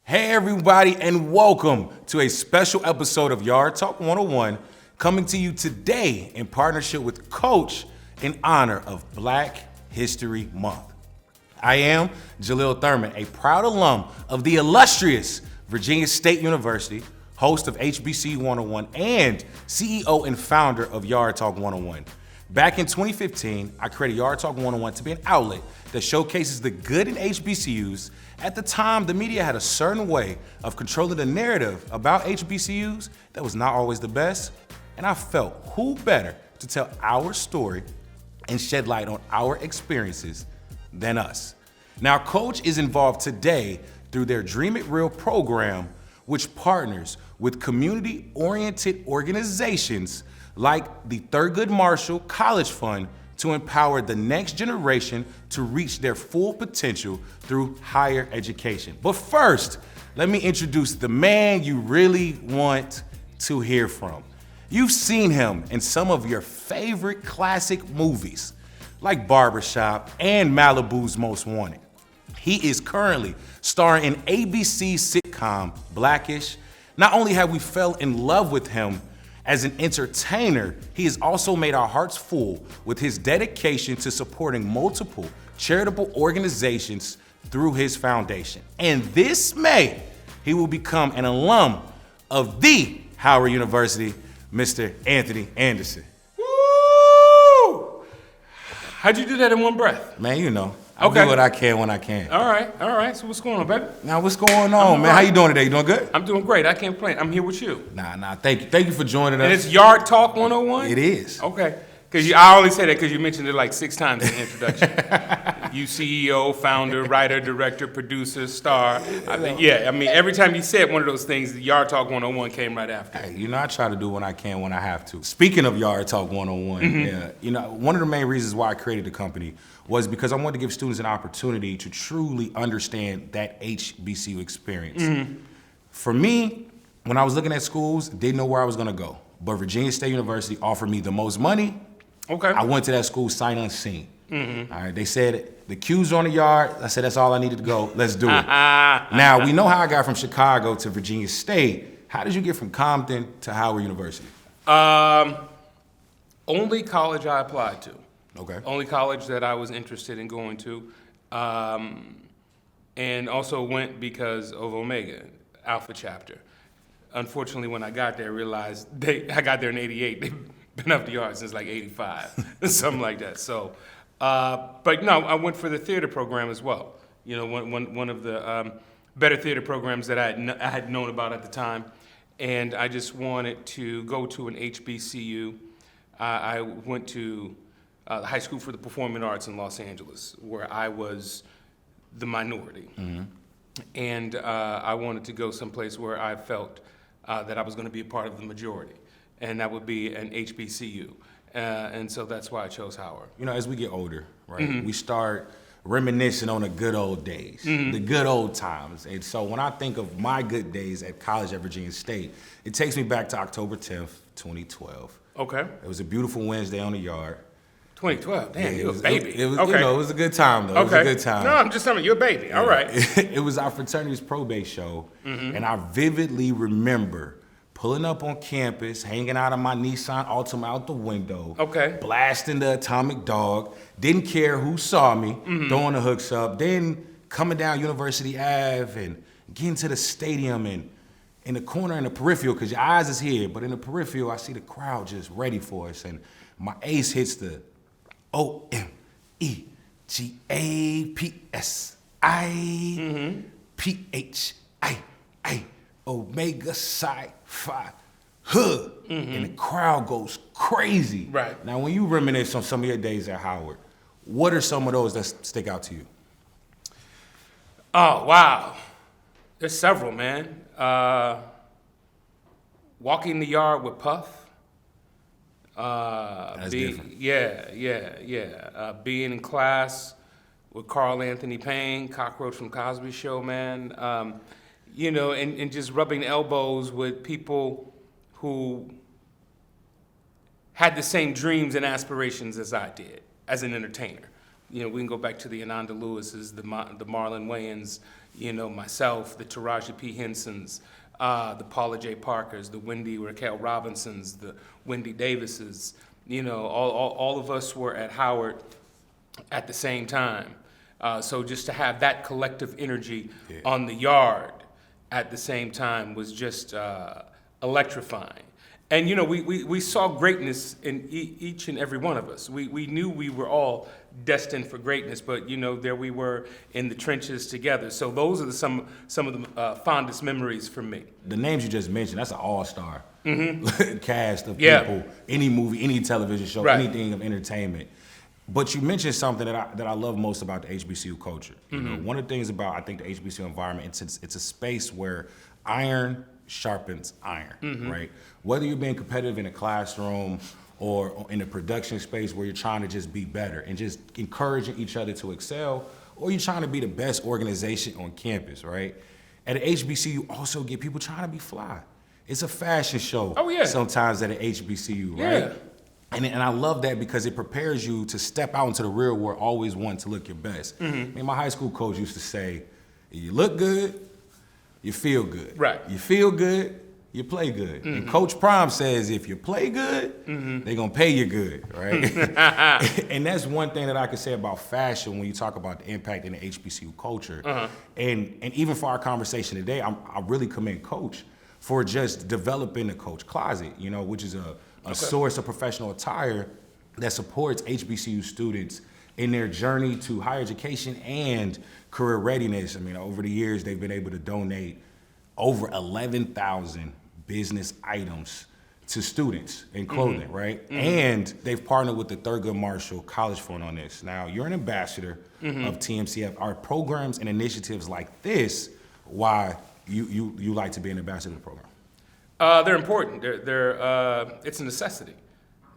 Hey everybody, and welcome to a special episode of Yard Talk 101, coming to you today in partnership with Coach in honor of Black History Month. I am Jahliel Thurman, a proud alum of the illustrious Virginia State University, host of HBCU 101, and CEO and founder of Yard Talk 101. Back in 2015, I created Yard Talk 101 to be an outlet that showcases the good in HBCUs. At the time, the media had a certain way of controlling the narrative about HBCUs that was not always the best, and I felt who better to tell our story and shed light on our experiences than us. Now, Coach is involved today through their Dream It Real program, which partners with community-oriented organizations like the Thurgood Marshall College Fund to empower the next generation to reach their full potential through higher education. But first, let me introduce the man you really want to hear from. You've seen him in some of your favorite classic movies, like Barbershop and Malibu's Most Wanted. He is currently starring in ABC's sitcom Blackish. Not only have we fell in love with him as an entertainer, he has also made our hearts full with his dedication to supporting multiple charitable organizations through his foundation. And this May, he will become an alum of the Howard University, Mr. Anthony Anderson. Woo! How'd you do that in one breath? Man, you know, I do what I can when I can. All right. So what's going on, baby? Now, what's going on, man? How you doing today? You doing good? I'm doing great. I can't complain. I'm here with you. Nah, thank you. Thank you for joining us. And it's Yard Talk 101? It is. Okay. Because I only say that because you mentioned it like 6 times in the introduction. You CEO, founder, writer, director, producer, star. I mean, every time you said one of those things, the Yard Talk 101 came right after. Hey, you know, I try to do what I can when I have to. Speaking of Yard Talk 101, you know, one of the main reasons why I created the company was because I wanted to give students an opportunity to truly understand that HBCU experience. For me, when I was looking at schools, didn't know where I was gonna go. But Virginia State University offered me the most money. Okay. I went to that school sight unseen. All right, they said the queues on the yard. I said, that's all I needed to go. Let's do it. Now, we know how I got from Chicago to Virginia State. How did you get from Compton to Howard University? Only college I applied to. Okay. Only college that I was interested in going to. And also went because of Omega, Alpha Chapter. Unfortunately, when I got there, I realized I got there in '88. They've been up the yard since like '85, something like that. So, but no, I went for the theater program as well. You know, one of the better theater programs that I had known about at the time, and I just wanted to go to an HBCU. I went to the High School for the Performing Arts in Los Angeles, where I was the minority, and I wanted to go someplace where I felt that I was going to be a part of the majority, and that would be an HBCU. And so that's why I chose Howard. You know, as we get older, right, we start reminiscing on the good old days, the good old times. And so when I think of my good days at college at Virginia State, it takes me back to October 10th, 2012. Okay. It was a beautiful Wednesday on the yard. 2012, damn, you're a baby. It was, okay. You know, it was a good time, though. Okay. It was a good time. No, I'm just telling you, you're a baby. All right. It was our fraternity's probate show, and I vividly remember pulling up on campus, hanging out of my Nissan Altima out the window, blasting the Atomic Dog, didn't care who saw me, throwing the hooks up, then coming down University Ave and getting to the stadium and in the corner in the peripheral, because your eyes is here, but in the peripheral, I see the crowd just ready for us, and my ace hits the OMEGASIPHI Omega Psi Phi Huh, and the crowd goes crazy. Right. Now, when you reminisce on some of your days at Howard, what are some of those that stick out to you? Oh, wow. There's several, man. Walking the yard with Puff. That's different. Yeah. Being in class with Carl Anthony Payne, Cockroach from Cosby Show, man. You know, and just rubbing elbows with people who had the same dreams and aspirations as I did as an entertainer. You know, we can go back to the Ananda Lewis's, the Marlon Wayans, myself, the Taraji P. Hensons, the Paula J. Parkers, the Wendy Raquel Robinsons, the Wendy Davises, all of us were at Howard at the same time. So just to have that collective energy on the yard at the same time was just electrifying. And we saw greatness in each and every one of us. We knew we were all destined for greatness, but there we were in the trenches together. So those are some of the fondest memories for me. The names you just mentioned, that's an all-star cast of people, any movie, any television show, anything of entertainment. But you mentioned something that I love most about the HBCU culture. One of the things about, I think, the HBCU environment, it's a space where iron sharpens iron, right? Whether you're being competitive in a classroom or in a production space where you're trying to just be better and just encouraging each other to excel, or you're trying to be the best organization on campus, right? At an HBCU, you also get people trying to be fly. It's a fashion show sometimes at an HBCU, right? And I love that because it prepares you to step out into the real world, always wanting to look your best. My high school coach used to say, you look good, you feel good. Right. You feel good, you play good. And Coach Prime says if you play good, they're going to pay you good, right? And that's one thing that I could say about fashion when you talk about the impact in the HBCU culture. And even for our conversation today, I really commend Coach for just developing the Coach Closet, which is a source of professional attire that supports HBCU students in their journey to higher education and career readiness. Over the years, they've been able to donate over 11,000 business items to students in clothing, right? And they've partnered with the Thurgood Marshall College Fund on this. Now, you're an ambassador of TMCF. Are programs and initiatives like this why you like to be an ambassador of the program? They're important. It's a necessity.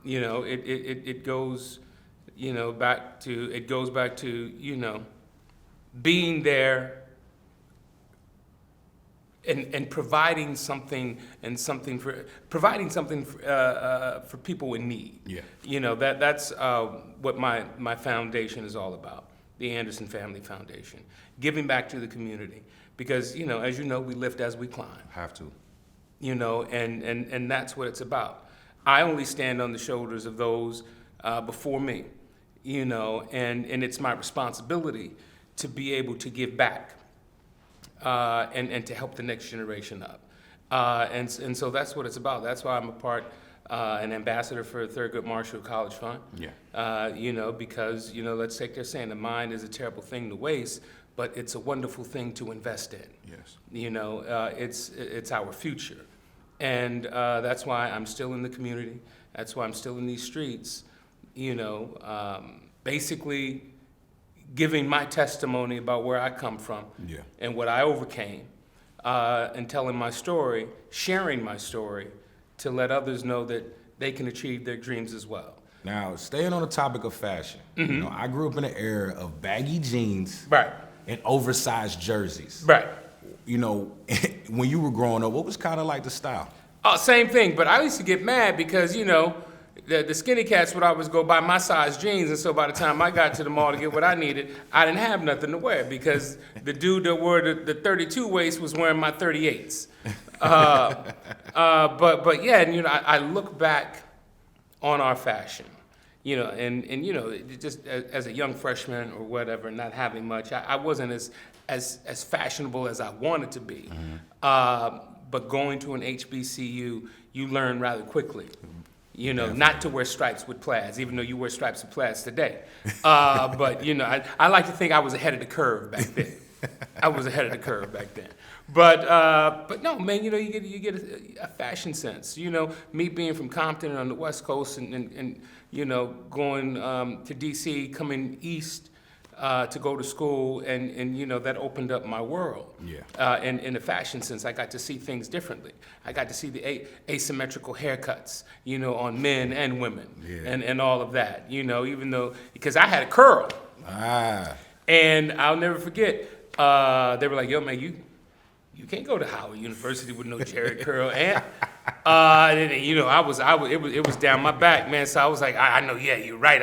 It goes, back to being there and providing something for people in need. That's what my foundation is all about. The Anderson Family Foundation, giving back to the community, because as we lift as we climb. Have to. And that's what it's about. I only stand on the shoulders of those before me, and it's my responsibility to be able to give back and to help the next generation up. And so that's what it's about. That's why I'm an ambassador for Thurgood Marshall College Fund. Because, let's take their saying, the mind is a terrible thing to waste, but it's a wonderful thing to invest in. It's our future. And that's why I'm still in the community. That's why I'm still in these streets, basically giving my testimony about where I come from and what I overcame, and telling my story, sharing my story to let others know that they can achieve their dreams as well. Now, staying on the topic of fashion, I grew up in an era of baggy jeans and oversized jerseys. When you were growing up, what was kind of like the style? Same thing, but I used to get mad because, the skinny cats would always go buy my size jeans, and so by the time I got to the mall to get what I needed, I didn't have nothing to wear because the dude that wore the 32 waist was wearing my 38s. But yeah, and I look back on our fashion, and just as a young freshman or whatever, not having much, I wasn't as fashionable as I wanted to be. But going to an HBCU, you learn rather quickly. Not to wear stripes with plaids, even though you wear stripes with plaids today. But I like to think I was ahead of the curve back then. But no, man, you get a fashion sense. Me being from Compton on the West Coast and going to DC, coming east to go to school, and that opened up my world. And in the fashion sense, I got to see things differently. I got to see the asymmetrical haircuts, on men and women, and all of that. Even though because I had a curl, and I'll never forget. They were like, "Yo, man, you can't go to Howard University with no Jerry curl." And it was down my back, man. So I was like, I know, yeah, you're right.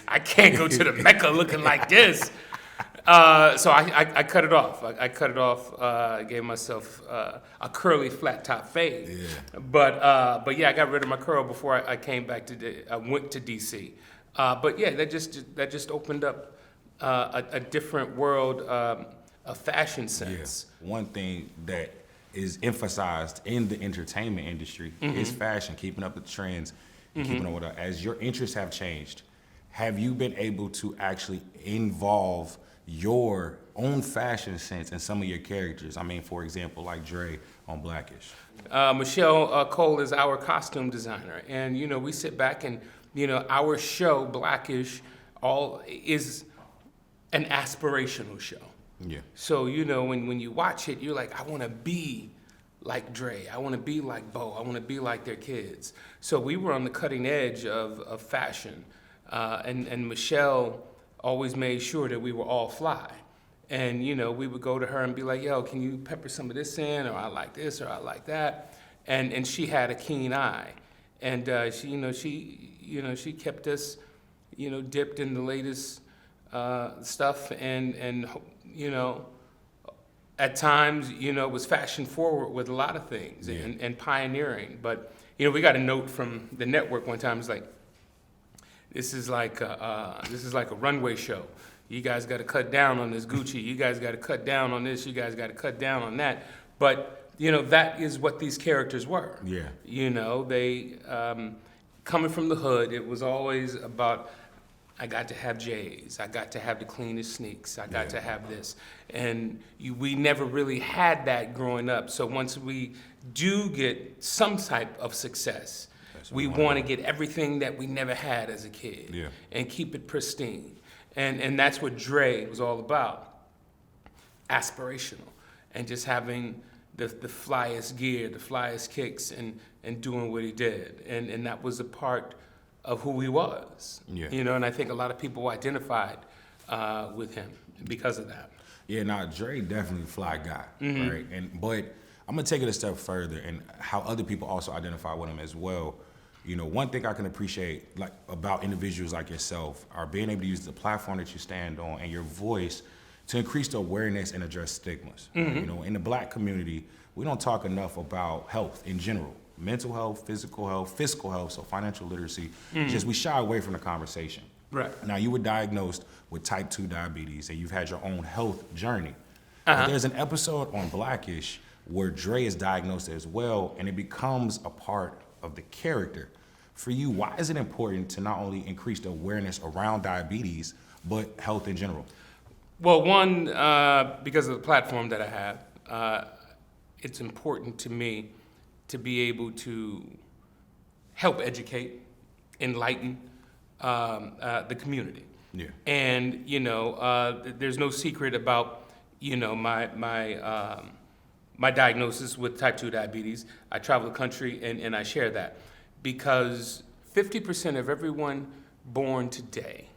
I can't go to the Mecca looking like this. So I cut it off. I cut it off. I gave myself a curly flat top fade. Yeah. But yeah, I got rid of my curl before I came back I went to DC. But yeah, that just opened up a different world of fashion sense. Yeah. One thing that is emphasized in the entertainment industry is fashion, keeping up with trends, and keeping up with it. As your interests have changed, have you been able to actually involve your own fashion sense in some of your characters? I mean, for example, like Dre on Blackish. Michelle Cole is our costume designer, and we sit back and our show Blackish is an aspirational show. Yeah. So when you watch it, you're like, I want to be like Dre, I want to be like Bo, I want to be like their kids. So we were on the cutting edge of fashion, and Michelle always made sure that we were all fly. And, we would go to her and be like, yo, can you pepper some of this in? Or I like this, or I like that. And she had a keen eye. And she kept us, dipped in the latest stuff and at times, was fashion forward with a lot of things and pioneering. But, we got a note from the network one time. It's like, this is like a runway show. You guys got to cut down on this Gucci. You guys got to cut down on this. You guys got to cut down on that. But that is what these characters were. Yeah. They coming from the hood. It was always about, I got to have J's. I got to have the cleanest sneaks. I got to have this. And we never really had that growing up. So once we do get some type of success, we want to get everything that we never had as a kid and keep it pristine. And that's what Dre was all about, aspirational, and just having the flyest gear, the flyest kicks, and doing what he did. And that was a part of who he was. Yeah. And I think a lot of people identified with him because of that. Yeah, Dre definitely a fly guy, right? But I'm gonna take it a step further and how other people also identify with him as well. One thing I can appreciate about individuals like yourself are being able to use the platform that you stand on and your voice to increase the awareness and address stigmas. In the Black community, we don't talk enough about health in general. Mental health, physical health, fiscal health, so financial literacy. Just we shy away from the conversation. Right. Now, you were diagnosed with type 2 diabetes and you've had your own health journey. But there's an episode on Blackish where Dre is diagnosed as well, and it becomes a part of the character. For you, why is it important to not only increase the awareness around diabetes, but health in general? Well, one, because of the platform that I have, it's important to me to be able to help educate, enlighten the community. Yeah. And, there's no secret about, my diagnosis with type 2 diabetes. I travel the country and I share that because 50% of everyone born today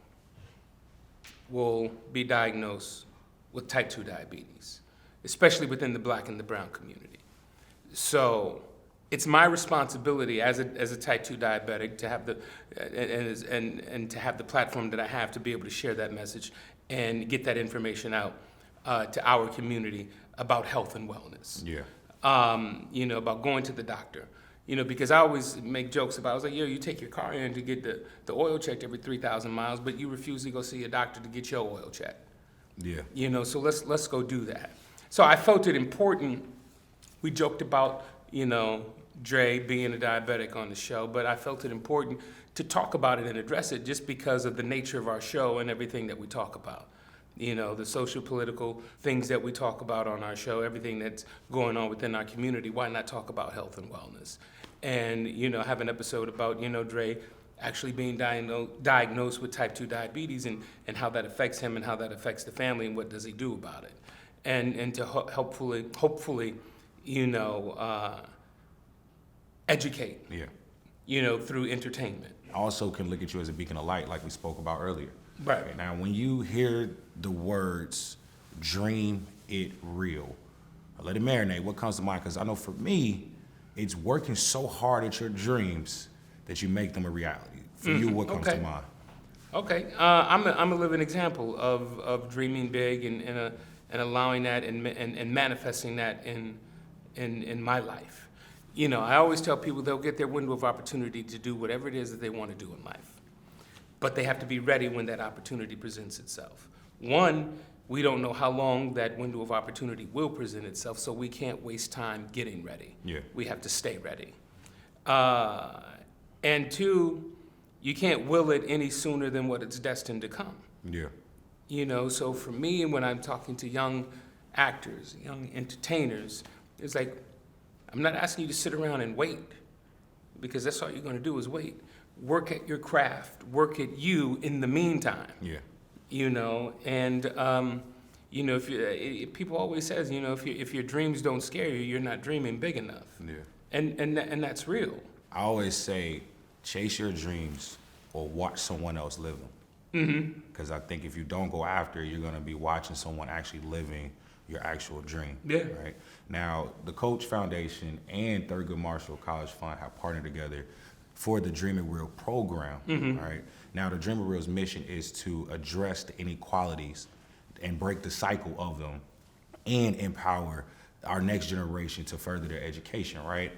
will be diagnosed with type 2 diabetes, especially within the Black and the brown community. So it's my responsibility as a type 2 diabetic to have and to have the platform that I have to be able to share that message and get that information out to our community about health and wellness. Yeah. About going to the doctor. Because I always make jokes about, I was like, you take your car in to get the oil checked every 3,000 miles, but you refuse to go see a doctor to get your oil checked. Yeah. So let's go do that. So I felt it important. We joked about, Dre being a diabetic on the show, but I felt it important to talk about it and address it just because of the nature of our show and everything that we talk about. The social political things that we talk about on our show, everything that's going on within our community. Why not talk about health and wellness? And, have an episode about, Dre actually being diagnosed with type 2 diabetes and how that affects him and how that affects the family and what does he do about it. And to hopefully, educate, through entertainment. Also can look at you as a beacon of light like we spoke about earlier. Right. Now, when you hear the words, dream it real, let it marinate, what comes to mind? Because I know for me, it's working so hard at your dreams that you make them a reality. For you, what comes to mind? Okay, I'm a living example of dreaming big and allowing that and manifesting that in my life. You know, I always tell people they'll get their window of opportunity to do whatever it is that they want to do in life, but they have to be ready when that opportunity presents itself. One, we don't know how long that window of opportunity will present itself, so we can't waste time getting ready. Yeah. We have to stay ready. And two, you can't will it any sooner than what it's destined to come. Yeah. You know, so for me, when I'm talking to young actors, young entertainers, it's like, I'm not asking you to sit around and wait, because that's all you're going to do is wait. Work at your craft, work at you in the meantime. Yeah. You know, and you know, people always says, you know, if your dreams don't scare you, you're not dreaming big enough. Yeah. And that's real. I always say, chase your dreams or watch someone else live them. Because I think if you don't go after it, you're going to be watching someone actually living your actual dream. Yeah. Right. Now, the Coach Foundation and Thurgood Marshall College Fund have partnered together for the Dream It Real program. Right. Now, the Dream It Real's mission is to address the inequalities and break the cycle of them and empower our next generation to further their education. Right.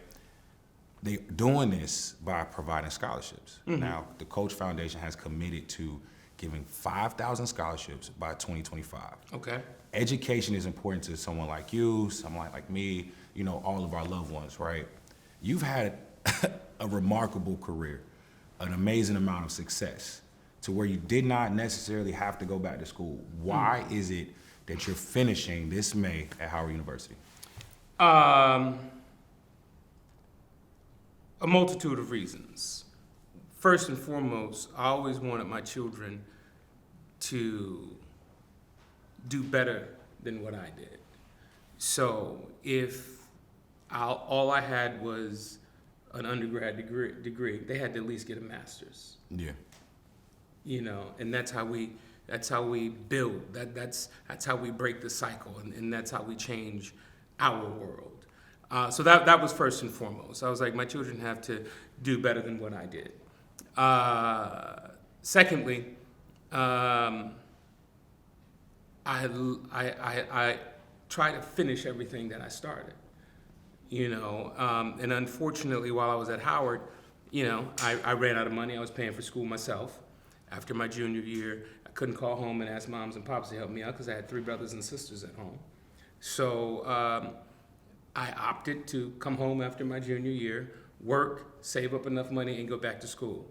They're doing this by providing scholarships. Now, the Coach Foundation has committed to giving 5,000 scholarships by 2025. Okay. Education is important to someone like you, someone like me, you know, all of our loved ones, right? You've had a remarkable career, an amazing amount of success to where you did not necessarily have to go back to school. Why is it that you're finishing this May at Howard University? A multitude of reasons. First and foremost, I always wanted my children to do better than what I did. So if all I had was an undergrad degree, they had to at least get a master's. Yeah. You know, and that's how we build. That's how we break the cycle, and that's how we change our world. So that was first and foremost. I was like, my children have to do better than what I did. Secondly, I try to finish everything that I started. You know, and unfortunately, while I was at Howard, you know, I ran out of money. I was paying for school myself. After my junior year, I couldn't call home and ask moms and pops to help me out because I had 3 brothers and sisters at home. So I opted to come home after my junior year, work, save up enough money, and go back to school.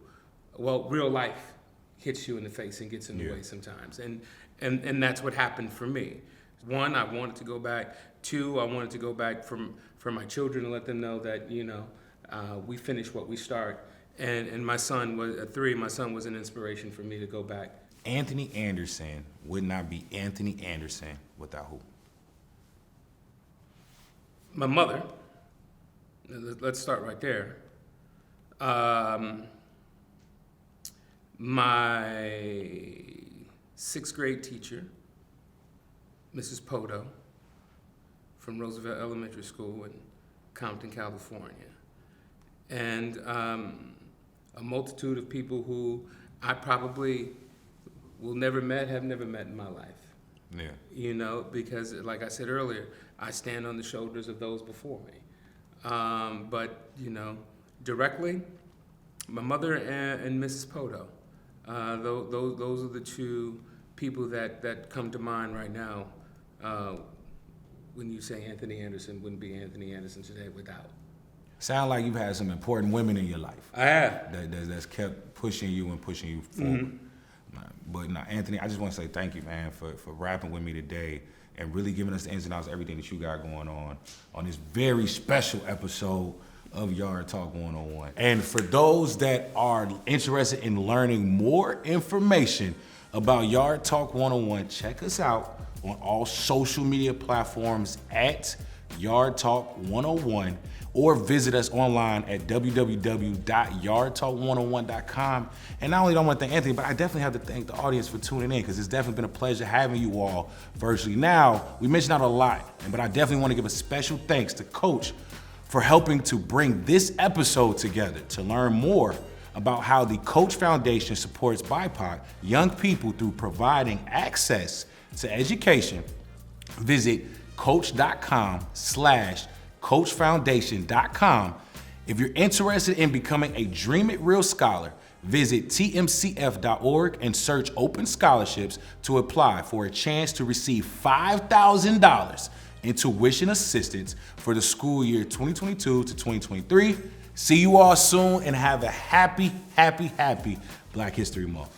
Well, real life hits you in the face and gets in the way sometimes. And that's what happened for me. 1, I wanted to go back. 2, I wanted to go back for my children and let them know that, you know, we finish what we start. And my son was, 3, my son was an inspiration for me to go back. Anthony Anderson would not be Anthony Anderson without who? My mother. Let's start right there. My 6th grade teacher, Mrs. Poto, from Roosevelt Elementary School in Compton, California. And a multitude of people who I probably have never met in my life. Yeah. You know, because like I said earlier, I stand on the shoulders of those before me. But, you know, directly, my mother and Mrs. Poto, those are the 2 people that come to mind right now when you say Anthony Anderson wouldn't be Anthony Anderson today without. Sound like you've had some important women in your life. I have. That's kept pushing you forward. But now, Anthony, I just want to say thank you, man, for rapping with me today and really giving us the ins and outs of everything that you got going on this very special episode of Yard Talk 101. And for those that are interested in learning more information about Yard Talk 101, check us out on all social media platforms at Yard Talk 101, or visit us online at www.yardtalk101.com. And not only do I want to thank Anthony, but I definitely have to thank the audience for tuning in, because it's definitely been a pleasure having you all virtually. Now, we mentioned out a lot, but I definitely want to give a special thanks to Coach for helping to bring this episode together. To learn more about how the Coach Foundation supports BIPOC young people through providing access to education, visit coach.com/coachfoundation.com. If you're interested in becoming a Dream It Real Scholar, visit tmcf.org and search open scholarships to apply for a chance to receive $5,000 in tuition assistance for the school year 2022 to 2023. See you all soon and have a happy, happy, happy Black History Month.